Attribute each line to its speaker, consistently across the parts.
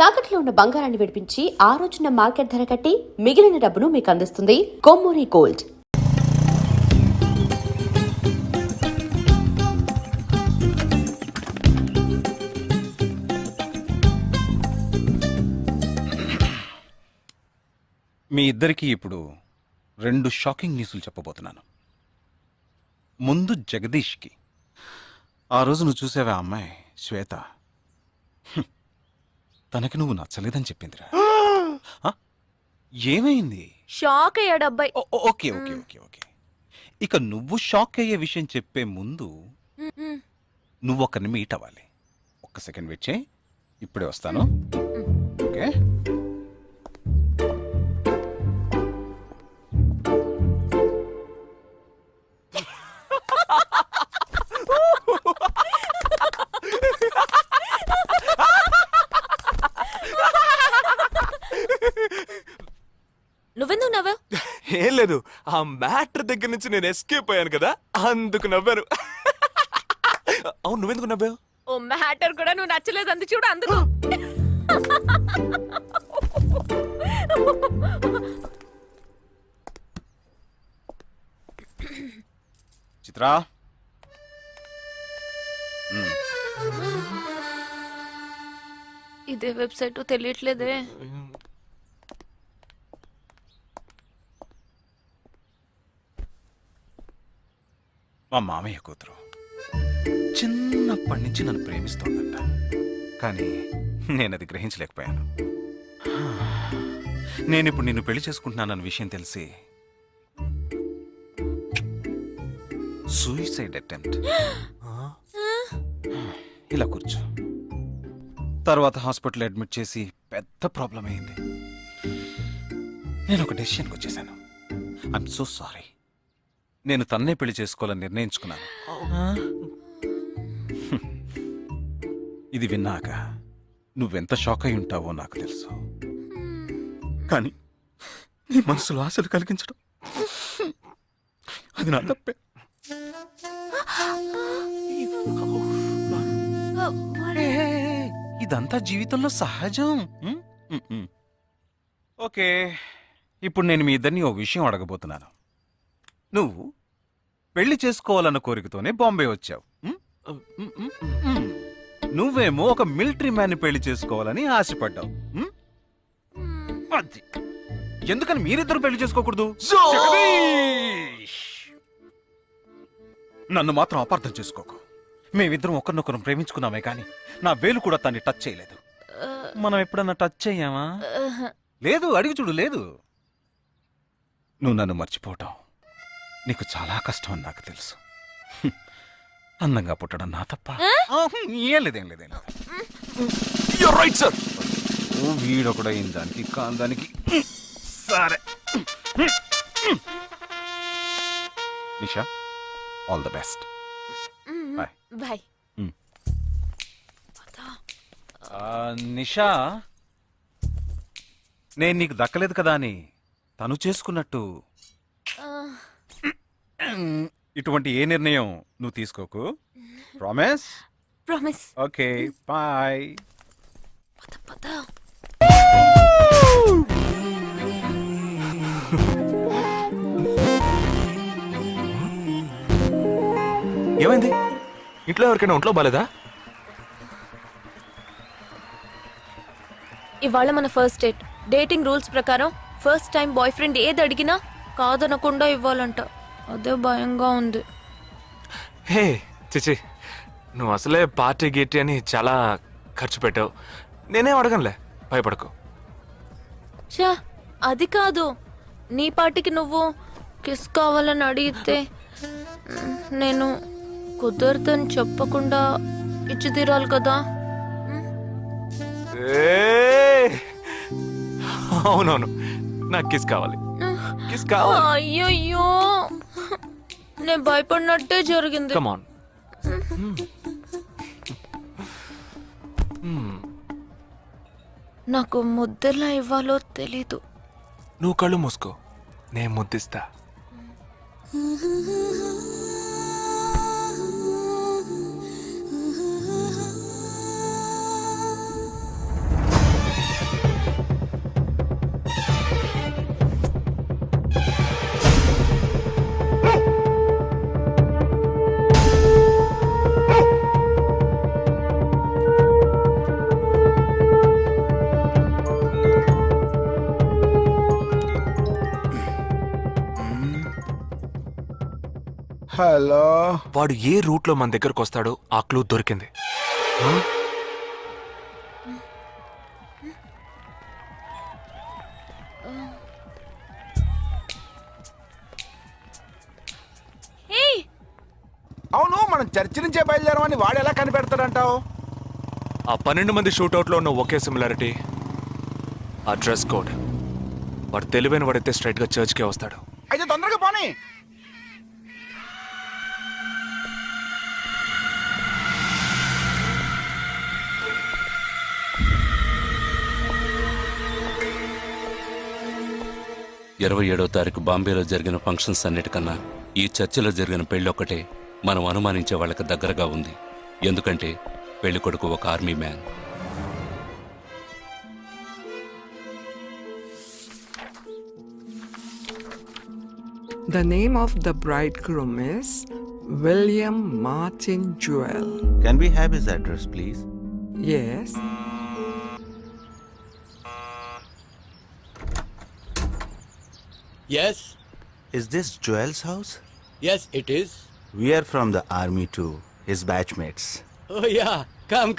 Speaker 1: తాకట్లో ఉన్న బంగారాన్ని విడిపించి ఆ రోజున మార్కెట్ ధర కట్టి మిగిలిన డబ్బును మీకు అందిస్తుంది కొమ్మూరి గోల్డ్.
Speaker 2: మీ ఇద్దరికీ ఇప్పుడు 2 షాకింగ్ న్యూస్లు చెప్పబోతున్నాను. ముందు జగదీష్కి. ఆ రోజు నువ్వు చూసావా అమ్మాయి శ్వేత, తనకి నువ్వు నచ్చలేదని చెప్పిందిరా. ఏమైంది?
Speaker 3: షాక్ అయ్యాడు అబ్బాయి.
Speaker 2: ఓకే ఓకే ఓకే ఓకే ఇక నువ్వు షాక్ అయ్యే విషయం చెప్పే ముందు నువ్వు ఒకరిని మీట్ అవ్వాలి. ఒక్క సెకండ్ వెయిట్ చేయి, ఇప్పుడే వస్తాను. ఓకే
Speaker 3: నువ్వెందుకు నవ్వావు?
Speaker 4: ఏం లేదు, ఆ మ్యాటర్ దగ్గర నుంచి నేను ఎస్కేప్ అయ్యాను కదా, అందుకు నవ్వాను. అవును, నువ్వెందుకు నవ్వావు?
Speaker 3: ఓ మ్యాటర్ కూడా నువ్వు నచ్చలేదు అంది చూడు, అందుకు.
Speaker 2: చిత్రా,
Speaker 3: ఇదే వెబ్సైట్ తెలియట్లేదే.
Speaker 2: మా మామయ్య కూతురు చిన్నప్పటి నుంచి నన్ను ప్రేమిస్తోందంట, కానీ నేనది గ్రహించలేకపోయాను. నేనిప్పుడు నిన్ను పెళ్లి చేసుకుంటున్నానన్న విషయం తెలిసి సూసైడ్ అటెంప్ట్. ఇలా కూర్చో. తర్వాత హాస్పిటల్ అడ్మిట్ చేసి పెద్ద ప్రాబ్లం అయింది. నేను ఒక డెసిషన్కి వచ్చేసాను. I'm so sorry. నేను తన్నే పెళ్లి చేసుకోవాలని నిర్ణయించుకున్నాను. ఇది విన్నాక నువ్వెంత షాక్ అయి ఉంటావో నాకు తెలుసు, కానీ నీ మనసులో ఆశలు కలిగించడం అది నా తప్పే. ఇదంతా జీవితంలో సహజం. ఓకే, ఇప్పుడు నేను మీ ఇద్దరిని ఓ విషయం అడగబోతున్నాను. నువ్వు పెళ్లి చేసుకోవాలన్న కోరికతోనే బాంబే వచ్చావు. నువ్వేమో ఒక మిలిటరీ మ్యాన్ని పెళ్లి చేసుకోవాలని ఆశపడ్డావు. అది ఎందుకని మీరిద్దరు పెళ్లి చేసుకోకూడదు? నన్ను మాత్రం అపార్థం చేసుకోకు. మేమిద్దరం ఒకరినొకరు ప్రేమించుకున్నామే కానీ నా వేలు కూడా తన్ని టచ్ చేయలేదు. మనం ఎప్పుడన్నా టచ్ చెయ్యామా? లేదు, అడిగి చూడు. లేదు. నువ్వు నన్ను మర్చిపోవటం నీకు చాలా కష్టం అని నాకు తెలుసు. అందంగా పుట్టడం నా తప్ప. ఏం లేదేం లేదేం లేదు.
Speaker 4: Right sir.
Speaker 2: వీడొకడు అయిన దానికి కాందానికి. సరే Nisha, all the best. Bye
Speaker 3: bye.
Speaker 2: Nisha, నేను నీకు దక్కలేదు కదా అని తను చేసుకున్నట్టు ఇటువంటి ఏ నిర్ణయం నువ్వు తీసుకోకు. ప్రామిస్?
Speaker 3: ప్రామిస్.
Speaker 2: Okay, bye.
Speaker 3: పద పద.
Speaker 4: ఏమైంది? ఇంట్లో ఎవరికైనా ఒంట్లో బాలేదా?
Speaker 3: ఇవాళ మన ఫస్ట్ డేట్. డేటింగ్ రూల్స్ ప్రకారం ఫస్ట్ టైం బాయ్ ఫ్రెండ్ ఏది అడిగినా కాదనకుండా ఇవ్వాలంట. అదే భయంగా ఉంది.
Speaker 4: హే చిచి, నువ్వు అసలే పార్టీ గీటీ అని చాలా ఖర్చు పెట్టావు. నేనేం అడగనులే, భయపడకు.
Speaker 3: చా, అది కాదు. నీ పార్టీకి నువ్వు కిస్ కావాలని అడిగితే నేను కుదరదని చెప్పకుండా ఇచ్చి తీరాలి కదా.
Speaker 4: అవునవును, నాకు కిస్ కావాలి. కిస్ కావాలి.
Speaker 3: అయ్యయ్యో, నేను భయపడినట్టే జరిగింది.
Speaker 4: Come on.
Speaker 3: నాకు ముద్దెలా ఇవ్వాలో తెలీదు.
Speaker 4: నువ్వు కళ్ళు మూసుకో, నేను ముద్దిస్తా.
Speaker 5: హలో.
Speaker 4: వాడు ఏ రూట్ లో మన దగ్గరకు వస్తాడో ఆ క్లూ దొరికింది.
Speaker 3: ఏయ్
Speaker 5: అవును, మనం చర్చి నుంచే బయలుదేరమని వాడు ఎలా కనిపెడతాడంటావు?
Speaker 4: ఆ 12 మంది షూట్అవుట్ లో ఉన్న ఒకే సిమిలారిటీ ఆ డ్రెస్ కోడ్. వాడు తెలివైన వాడైతే స్ట్రైట్ గా చర్చ్ కే వస్తాడు.
Speaker 5: అయితే తొందరగా పోనీ.
Speaker 6: ఇరవై 27వ తారీఖు బాంబేలో జరిగిన ఫంక్షన్స్ అన్నిటికన్నా ఈ చర్చిలో జరిగిన పెళ్ళొక్కటే మనం అనుమానించే వాళ్ళకి దగ్గరగా ఉంది. ఎందుకంటే పెళ్లి కొడుకు ఒక army man.
Speaker 7: The name of the bridegroom is William Martin Jewell.
Speaker 8: Can we have his address, please?
Speaker 7: Yes.
Speaker 9: Yes,
Speaker 8: Is this Joel's house?
Speaker 9: yes, it is.
Speaker 8: We are from the army too, his batchmates.
Speaker 9: Oh, yeah. Come.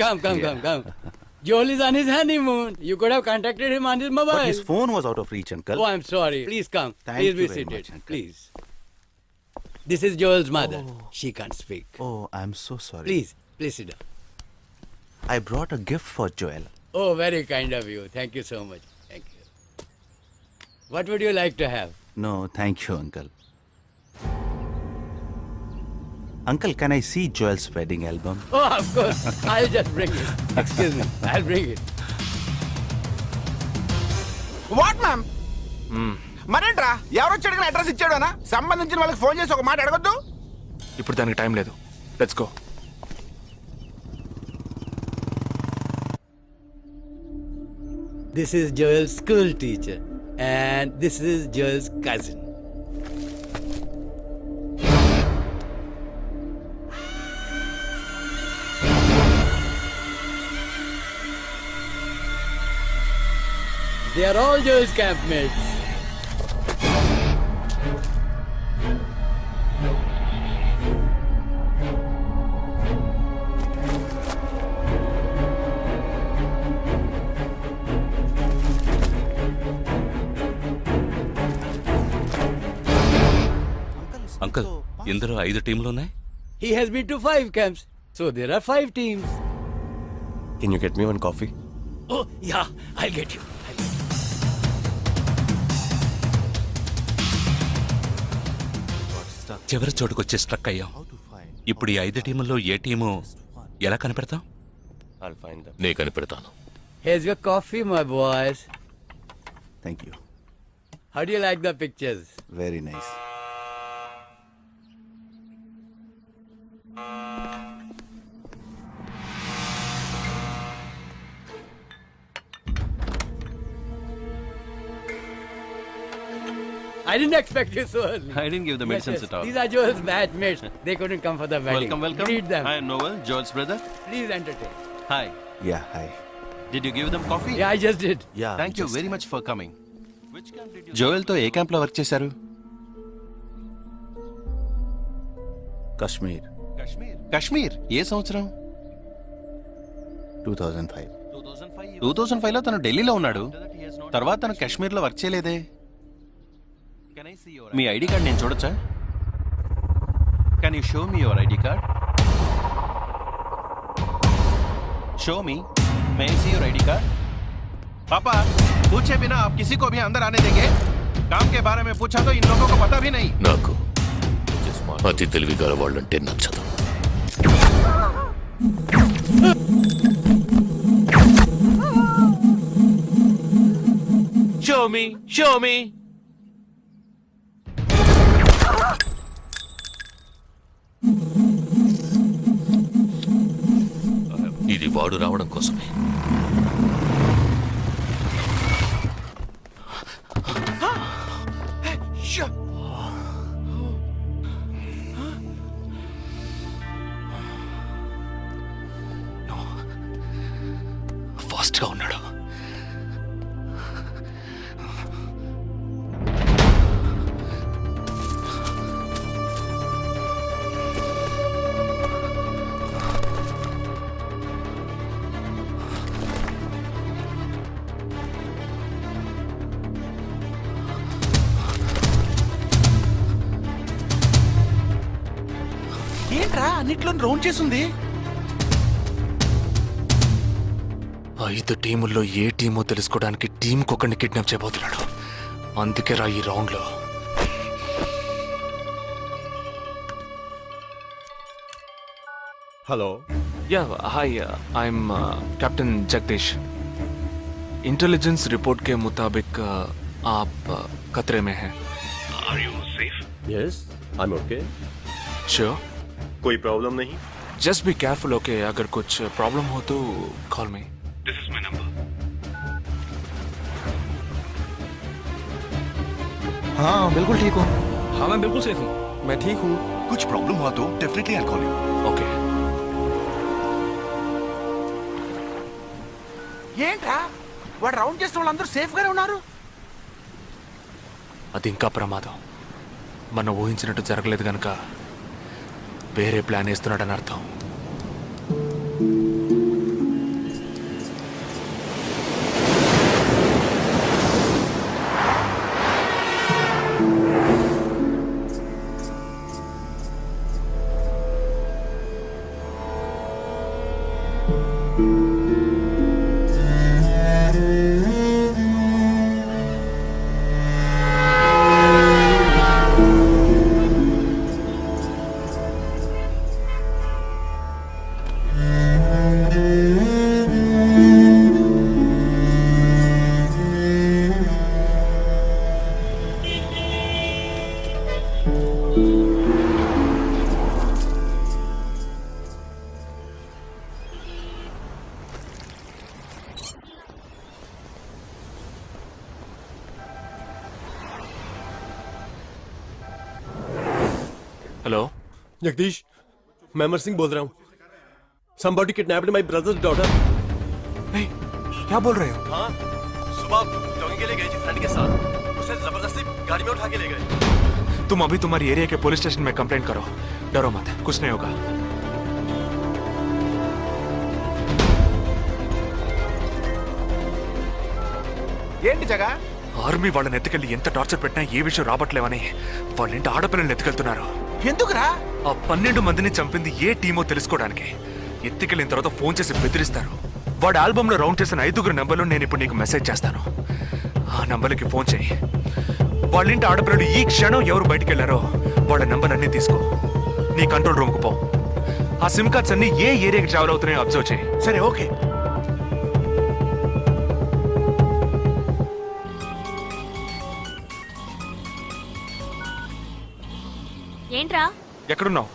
Speaker 9: Joel is on his honeymoon. You could have contacted him on his mobile.
Speaker 8: But his phone was out of reach, uncle.
Speaker 9: Oh, I'm sorry. Please come.
Speaker 8: Thank
Speaker 9: Please be
Speaker 8: you very
Speaker 9: seated.
Speaker 8: much, uncle.
Speaker 9: Please. This is Joel's mother. She can't speak.
Speaker 8: Oh, I'm so sorry.
Speaker 9: Please sit down.
Speaker 8: I brought a gift for Joel.
Speaker 9: Oh, very kind of you. Thank you so much. Thank you. What would you like to have?
Speaker 8: No, thank you, uncle. Uncle, can I see Joel's wedding album?
Speaker 9: Oh, of course. I'll just bring it. Excuse me. I'll bring it.
Speaker 5: What ma'am? మరేంట్రా, ఎవరొచ్చాడు కానీ address ఇచ్చాడనా? సంబంధించిన వాళ్ళకి phone చేసి ఒక మాట అడగొద్దు?
Speaker 4: ఇప్పుడు దానికి టైం లేదు. Let's go.
Speaker 9: This is Joel's school teacher. And this is Joel's cousin. They are all Joel's campmates.
Speaker 6: Uncle, ఇందులో 5 టీంలున్నాయి.
Speaker 9: He has been to 5 camps. So there are 5 teams.
Speaker 8: Can you get me one coffee?
Speaker 9: Oh, yeah, I'll get you.
Speaker 6: చివరి చోటుకొచ్చి struck అయ్యాం. ఇప్పుడు ఈ 5 టీముల్లో ఏ team ఎలా కనిపెడతాం?
Speaker 10: నే కనిపెడతాను.
Speaker 9: Here's your coffee, my boys.
Speaker 8: Thank you.
Speaker 9: How do you like the pictures?
Speaker 8: Very nice.
Speaker 9: I didn't expect you so early.
Speaker 10: I didn't give the medicines at all.
Speaker 9: These are Joel's batchmates. They couldn't come for the wedding.
Speaker 10: Welcome.
Speaker 9: Greet them.
Speaker 10: I am Noel, Joel's brother.
Speaker 9: Please entertain.
Speaker 10: Hi.
Speaker 8: Yeah, hi.
Speaker 10: Did you give them coffee?
Speaker 9: Yeah, I just did.
Speaker 8: Yeah.
Speaker 10: Thank you
Speaker 8: just-
Speaker 10: very much for coming. Which camp did you Joel తో ఏ camp లో work చేశారు?
Speaker 8: Kashmir,
Speaker 10: Kashmir. ఏ సంవత్సరం?
Speaker 8: 2005.
Speaker 10: 2005 లో తను ఢిల్లీలో ఉన్నాడు. తర్వాత తను కాశ్మీర్ లో వర్క్ చేయలేదే. మీ ఐడి కార్డ్ నేను చూడొచ్చా? Can you show me your ID card? Show me. May I see your ID card? पापा, पूछे बिना आप किसी को भी अंदर आने देंगे? काम के बारे में पूछा तो इन लोगों को पता भी नहीं.
Speaker 11: నాకు అతి తెలివి గల వాళ్ళంటే నచ్చదు.
Speaker 4: Show me.
Speaker 11: ఇది వాడు రావడం కోసమే.
Speaker 4: ఫాస్ట్ గా ఉన్నాడు.
Speaker 5: అన్నిట్లో రౌండ్ చేసింది.
Speaker 4: 5 టీముల్లో ఏ టీమో తెలుసుకోవడానికి టీంకి ఒకరిని కిడ్నాప్ చేయబోతున్నాడు. అందుకే రా ఈ రౌండ్లో.
Speaker 10: Hello
Speaker 4: yeah hi I'm captain Jagdish. Intelligence report के मुताबिक आप खतरे में हैं.
Speaker 10: Yes I am okay
Speaker 4: sure?
Speaker 10: कोई प्रॉब्लम नहीं.
Speaker 4: Just be careful okay. अगर कुछ प्रॉब्लम हो तो call me. This is my number.
Speaker 5: हाँ बिल्कुल ठीक हूँ.
Speaker 9: हाँ मैं बिल्कुल सेफ हूँ.
Speaker 5: मैं ठीक हूँ. कुछ प्रॉब्लम हुआ तो definitely I call you.
Speaker 4: Okay.
Speaker 5: ఏంట్రా వాడు రౌండ్ చేసిన వాళ్ళందరూ సేఫ్ గానే ఉన్నారు.
Speaker 4: అది ఇంకా ప్రమాదం. మనం ఊహించినట్టు జరగలేదు కనుక వేరే ప్లాన్ వేస్తున్నాడని అర్థం. हेलो
Speaker 10: जगदीश मैं अमर सिंह बोल रहा हूँ. Somebody kidnapped my brother's daughter.
Speaker 4: नहीं, क्या बोल रहे हो?
Speaker 10: हाँ सुबह जॉगिंग के लिए गई थी फ्रेंड के साथ. उसे जबरदस्ती गाड़ी में उठा के ले गए.
Speaker 4: तुम अभी तुम्हारी एरिया के पुलिस स्टेशन में कंप्लेंट करो. डरो मत, कुछ नहीं होगा.
Speaker 5: ఏంటి జగా?
Speaker 4: ఆర్మీ వాళ్ళని ఎత్తుకెళ్ళి ఎంత టార్చర్ పెట్టినా ఏ విషయం రాబట్లేవని వాళ్ళ ఇంటి ఆడపిల్లల్ని ఎత్తుకెళ్తున్నారు.
Speaker 5: ఎందుకురా?
Speaker 4: ఆ 12 మందిని చంపింది ఏ టీమో తెలుసుకోవడానికి. ఎత్తుకెళ్ళిన తర్వాత ఫోన్ చేసి బెదిరిస్తారు. వాడు ఆల్బమ్ లో రౌండ్ చేసిన 5 నెంబర్లు నేను ఇప్పుడు నీకు మెసేజ్ చేస్తాను. ఆ నంబర్లకి ఫోన్ చేయి. వాళ్ళ ఇంటి ఆడపిల్లలు ఈ క్షణం ఎవరు బయటికి వెళ్ళారో వాళ్ళ నంబర్లన్నీ తీసుకో. నీ కంట్రోల్ రూమ్కు పో. ఆ సిమ్ కార్డ్స్ అన్ని ఏ ఏరియాకి ట్రావెల్ అవుతున్నాయో అబ్జర్వ్ చేయి.
Speaker 5: సరే ఓకే.
Speaker 3: ఏంట్రా?
Speaker 4: ఎక్కడున్నావు?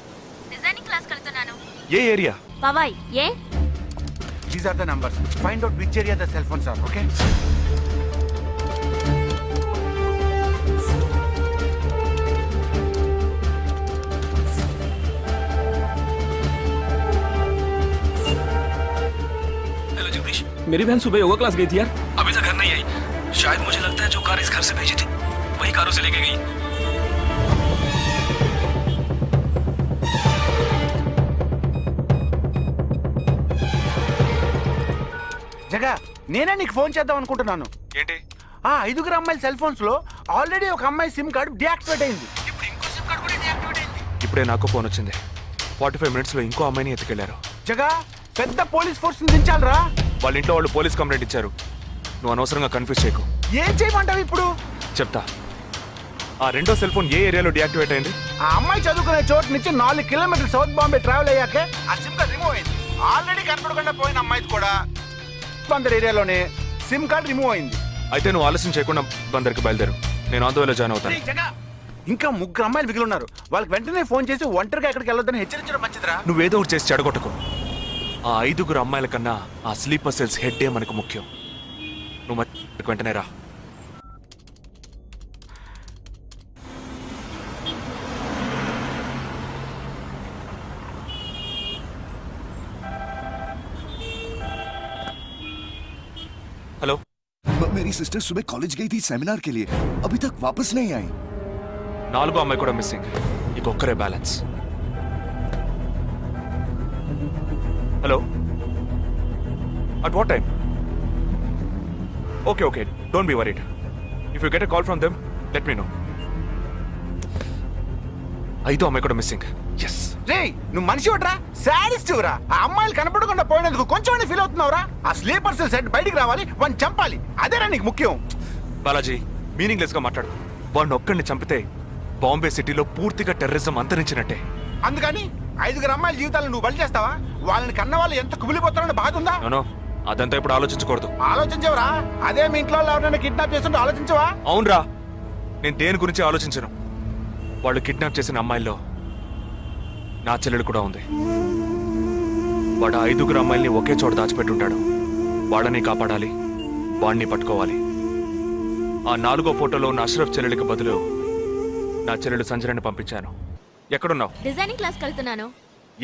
Speaker 3: డిజైనింగ్ క్లాస్ వెళ్తున్నాను.
Speaker 4: ఏ ఏరియా?
Speaker 3: పవాయ్. ఏ?
Speaker 5: These are the numbers. Find out which area the cell phones are, okay?
Speaker 9: Hello Jagdish, मेरी बहन सुबह योगा क्लास गई थी यार. अभी तक घर नहीं आई. शायद मुझे लगता है जो कार इस घर से भेजी थी वही कारों से लेके गई.
Speaker 5: జగా నేనే నీకు ఫోన్ చేద్దాం అనుకుంటున్నాను.
Speaker 4: ఏంటి?
Speaker 5: ఆ 5 అమ్మాయిల సెల్ ఫోన్స్ లో ఆల్రెడీ ఒక అమ్మాయి సిమ్ కార్డ్ డియాక్టివేట్ అయింది. ఇప్పుడు ఇంకో సిమ్ కార్డ్ కూడా డియాక్టివేట్ అయింది.
Speaker 4: ఇప్పుడే నాకు ఫోన్ వచ్చింది. 45 మినిట్స్ లో ఇంకో అమ్మాయిని ఎత్తుకెళ్లారు.
Speaker 5: జగా పెద్ద పోలీస్ ఫోర్స్ దించాలరా.
Speaker 4: వాళ్ళ ఇంట్లో వాళ్ళు పోలీస్ కంప్లైంట్ ఇచ్చారు. నువ్వు అనవసరంగా కన్ఫ్యూజ్ చేయకు.
Speaker 5: ఏం చేయమంటావు ఇప్పుడు?
Speaker 4: చెప్తా. ఆ రెండో సెల్ ఫోన్ ఏ ఏరియాలో డియాక్టివేట్ అయింది?
Speaker 5: ఆ అమ్మాయి చదువుకునే చోటు నుంచి 4 కిలోమీటర్లు సౌత్ బాంబే ట్రావెల్ అయ్యాకే ఆ సిమ్ కార్డ్ రిమూవ్ అయింది. ఆల్రెడీ కనపడకుండా పోయిన అమ్మాయిది కూడా బందర్ ఏరియాలోనే సిమ్ కార్డ్ రిమూవ్ అయింది.
Speaker 4: అయితే నువ్వు ఆలస్యం చేయకుండా బందర్కి బయలుదేరు. నేను ఆందోళన జాయిన్ అవుతాను.
Speaker 5: ఇంకా 3 అమ్మాయిలు మిగిలి ఉన్నారు. వాళ్ళకి వెంటనే ఫోన్ చేసి ఒంటరిగా ఎక్కడికి వెళ్ళొద్దని హెచ్చరించడం మంచిదిరా.
Speaker 4: నువ్వేదో ఒకటి చేసి చెడగొట్టకు. ఆ 5 అమ్మాయిల కన్నా ఆ స్లీపర్ సెల్స్ హెడ్డే మనకు ముఖ్యం. నువ్వు వెంటనే రా. हेलो.
Speaker 12: मेरी सिस्टर सुबह कॉलेज गई थी सेमिनार के लिए, अभी तक वापस नहीं आई.
Speaker 4: 4 అమ్మాయి కూడా మిస్సింగ్. ఇంకొక్కరే balance. Hello. At what time? Okay okay, don't be worried. If you get a call from them let me know. 5 అమ్మాయి కూడా మిస్సింగ్. ఎస్
Speaker 5: రే నువ్వు మనిషి ఒకట్రా, శాడిస్ట్ రా. ఆ అమ్మాయిలు కనపడకుండా పోయినందుకు కొంచెం ఫీల్ అవుతున్నావురా? ఆ స్లీపర్ సెల్ సెట్ బయటికి రావాలి, వాడిని చంపాలి, అదేరా నీకు ముఖ్యం.
Speaker 4: బాలాజీ మీనింగ్లెస్ గా మాట్లాడు. వాడిని ఒక్కడిని చంపితే బాంబే సిటీలో పూర్తిగా టెర్రరిజం అంతరించినట్టే.
Speaker 5: అందుకని 5 అమ్మాయిల జీవితాలను నువ్వు బలి చేస్తావా? వాళ్ళని కన్న వాళ్ళు ఎంత కుమిలిపోతారని బాధ ఉందా?
Speaker 4: నో, అదంతా ఇప్పుడు ఆలోచించకూడదు.
Speaker 5: ఆలోచించవరా? అదే మీ ఇంట్లో ఎవరైనా కిడ్నాప్ చేస్తుంటే ఆలోచించవా?
Speaker 4: అవునరా, నేను దేని గురించి ఆలోచించను. వాళ్ళు కిడ్నాప్ చేసిన అమ్మాయిల్లో నా చెల్లెలు కూడా ఉంది. వాడు 5 అమ్మాయిల్ని ఒకే చోట దాచిపెట్టుంటాడు. వాళ్ళని కాపాడాలి, వాడిని పట్టుకోవాలి. ఆ 4వ ఫోటోలో ఉన్న అష్రఫ్ చెల్లెలికి బదులు నా చెల్లెలు సంజనని పంపించాను. ఎక్కడున్నావు?
Speaker 3: డిజైనింగ్ క్లాస్ వెళ్తున్నాను.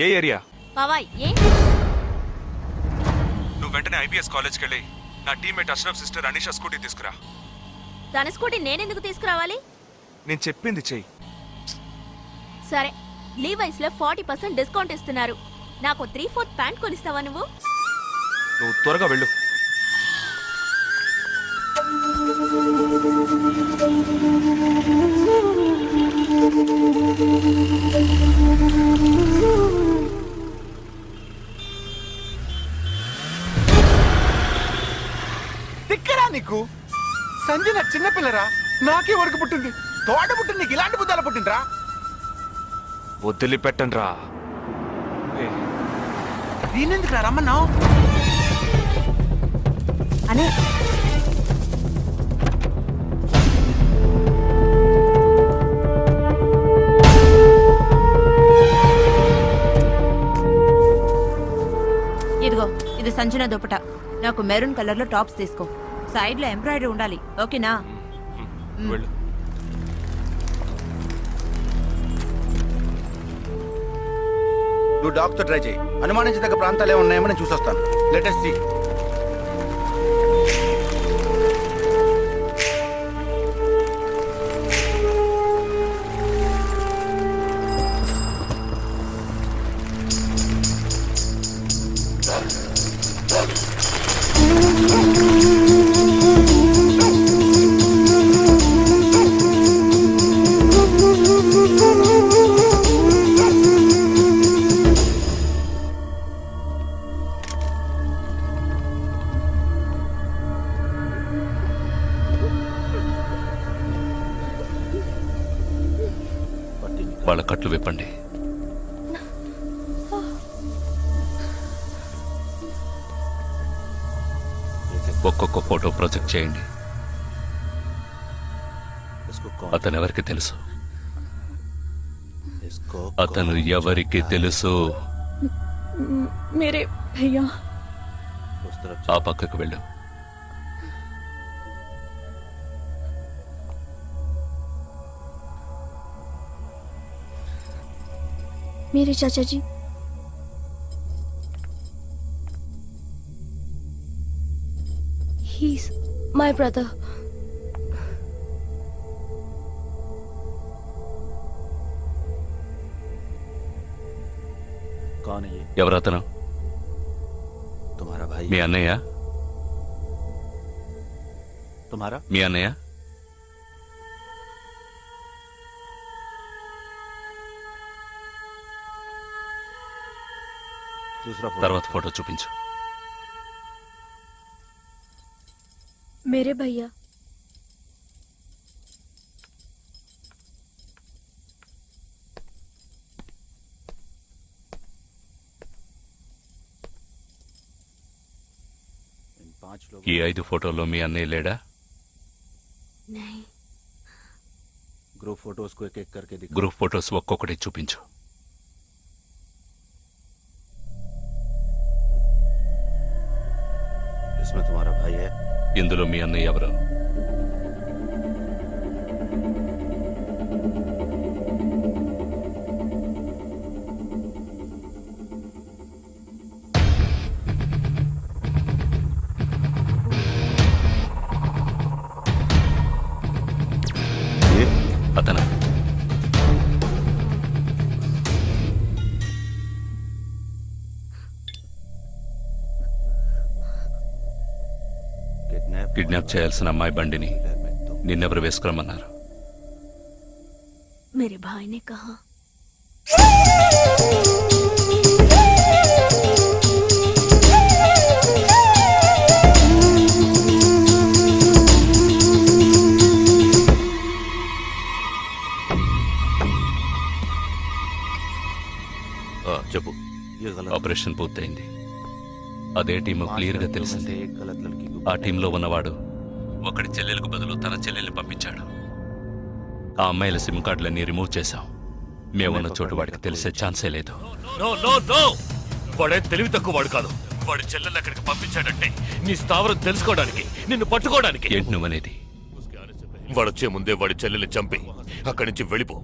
Speaker 4: ఏ ఏరియా?
Speaker 3: పవాయ్. ఏ
Speaker 4: నువ్వు వెంటనే ఐపీఎస్ కాలేజ్కి వెళ్ళి నా teammate Ashraf sister Anisha scooty తీసుకురా.
Speaker 3: తన స్కూటీ నేనెందుకు తీసుకురావాలి?
Speaker 4: నేను చెప్పింది చెయ్యి.
Speaker 3: సరే, లీవైస్ లో 40% డిస్కౌంట్ ఇస్తున్నారు. నాకు 3/4 ప్యాంట్ కొనిస్తావా నువ్వు?
Speaker 4: నువ్వు త్వరగా వెళ్ళు.
Speaker 5: తిక్కరా నీకు? సంజన చిన్నపిల్లరా, నాకే వరకు పుట్టింది. తోట పుట్టింది, నీకు ఇలాంటి బుద్ధాలు పుట్టిందిరా?
Speaker 4: వదిలిపెట్టండి రా.
Speaker 5: దీనెందుకు రా రమ్మన్నావు?
Speaker 3: అనే ఇదిగో, ఇది సంజన దుపట. నాకు మెరూన్ కలర్ లో టాప్స్ తీసుకో. సైడ్ లో ఎంబ్రాయిడరీ ఉండాలి, ఓకేనా?
Speaker 4: వెళ్ళు.
Speaker 5: నువ్వు డాక్టర్ ట్రై చేయి. అనుమానించదగ్గ ప్రాంతాలు ఏమున్నాయేమో నేను చూసొస్తాను. Latest see.
Speaker 6: వాళ్ళ కట్లు విప్పండి. ఒక్కొక్క ఫోటో ప్రొజెక్ట్ చేయండి. అతను ఎవరికి తెలుసు? అతను ఎవరికి తెలుసు?
Speaker 3: మీరే భయ్యా.
Speaker 6: ఆ పక్కకు వెళ్ళు.
Speaker 3: मेरे चाचा जी. He's my brother.
Speaker 8: कौन है ये?
Speaker 6: ఎవరతను?
Speaker 8: तुम्हारा भाई?
Speaker 6: మీ అన్నయ్య?
Speaker 8: तुम्हारा?
Speaker 6: మీ అన్నయ్య?
Speaker 8: दूसरा फोटो।
Speaker 6: తర్వాత ఫోటో చూపించు.
Speaker 3: मेरे भैया.
Speaker 8: इन 5 लोग।
Speaker 6: ఈ 5 ఫోటోల్లో మీ అన్నయ్య లేడా?
Speaker 3: नहीं.
Speaker 8: ग्रुप फोटोज को एक एक करके दिखा।
Speaker 6: గ్రూప్ ఫోటోస్ ఒక్కొక్కటి చూపించు.
Speaker 8: इसमें तुम्हारा भाई है?
Speaker 6: ఇందులో మీ అన్నయ్య ఎవరు?
Speaker 8: ये?
Speaker 6: అతను కిడ్నాప్ చేయాల్సిన అమ్మాయి బండిని నిన్నెవరు వేసుకురమ్మన్నారు?
Speaker 3: मेरे भाई ने कहा.
Speaker 11: చెప్పు.
Speaker 6: ఆపరేషన్ పూర్తయింది. అదే టీము క్లియర్గా తెలిసింది. ఆ టీంలో ఉన్నవాడు ఒకడి చెల్లెలకు బదులు తన చెల్లెల్ని పంపించాడు. ఆ అమ్మాయిల సిమ్ కార్డులన్నీ రిమూవ్ చేశాం. మేమున్న చోటు వాడికి తెలిసే ఛాన్సే లేదు.
Speaker 11: వాడే తెలివి తక్కువ వాడు కాదు. వాడి చెల్లెల్ని అక్కడికి పంపించాడంటే నీ స్థావరం తెలుసుకోవడానికి, నిన్ను పట్టుకోవడానికి.
Speaker 6: ఏంటి నువ్వనేది?
Speaker 11: వాడొచ్చే ముందే వాడి చెల్లెల్ని చంపి అక్కడి నుంచి వెళ్ళిపో.